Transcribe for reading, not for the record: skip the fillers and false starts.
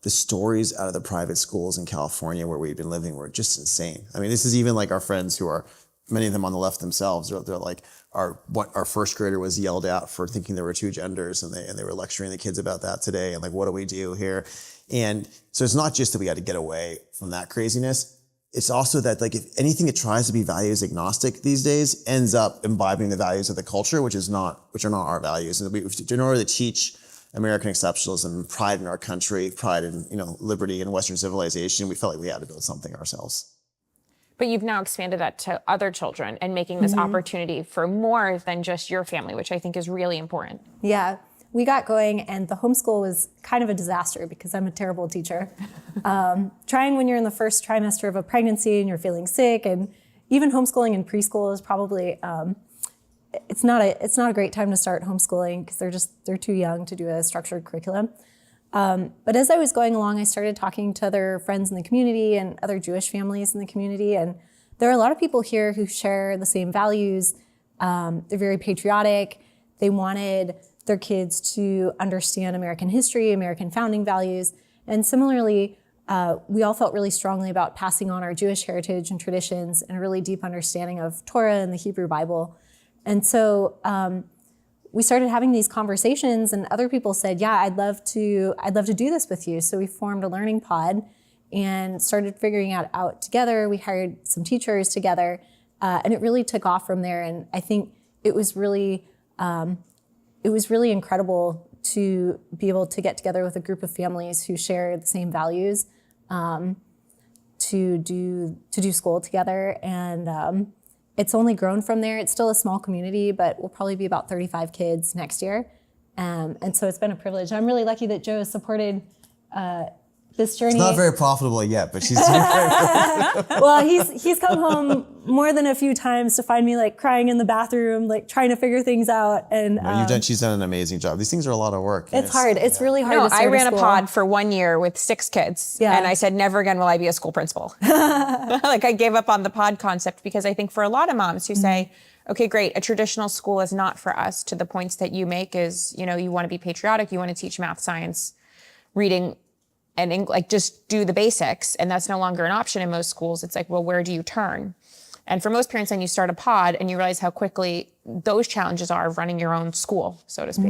The stories out of the private schools in California where we've been living were just insane. I mean, this is even like our friends who are, many of them on the left themselves, they're like, our first grader was yelled at for thinking there were two genders, and they were lecturing the kids about that today, and like, what do we do here? And so it's not just that we got to get away from that craziness. It's also that, like, if anything that tries to be values agnostic these days ends up imbibing the values of the culture, which are not our values. And in order to teach American exceptionalism, pride in our country, pride in, liberty and Western civilization, we felt like we had to build something ourselves. But you've now expanded that to other children and making this opportunity for more than just your family, which I think is really important. Yeah, we got going, and the homeschool was kind of a disaster because I'm a terrible teacher. Trying when you're in the first trimester of a pregnancy and you're feeling sick, and even homeschooling in preschool is probably, it's not a great time to start homeschooling because they're too young to do a structured curriculum. But as I was going along, I started talking to other friends in the community and other Jewish families in the community. And there are a lot of people here who share the same values. They're very patriotic. They wanted their kids to understand American history, American founding values. And similarly, we all felt really strongly about passing on our Jewish heritage and traditions and a really deep understanding of Torah and the Hebrew Bible. And so we started having these conversations, and other people said, yeah, I'd love to do this with you. So we formed a learning pod and started figuring it out together. We hired some teachers together, and it really took off from there. And I think it was really incredible to be able to get together with a group of families who share the same values, to do school together. And it's only grown from there. It's still a small community, but we'll probably be about 35 kids next year. And so it's been a privilege. I'm really lucky that Joe has supported this journey. It's not very profitable yet, but she's doing very Well, he's come home more than a few times to find me like crying in the bathroom, like trying to figure things out. And she's done an amazing job. These things are a lot of work. It's hard. It's really hard to start I ran a school. pod for 1 year with 6 kids. Yeah. And I said, never again will I be a school principal. Like, I gave up on the pod concept because I think for a lot of moms who say, okay, great, a traditional school is not for us, to the points that you make is, you want to be patriotic, you want to teach math, science, reading, and like just do the basics, and that's no longer an option in most schools. It's like, well, where do you turn? And for most parents, then you start a pod and you realize how quickly those challenges are of running your own school, so to speak.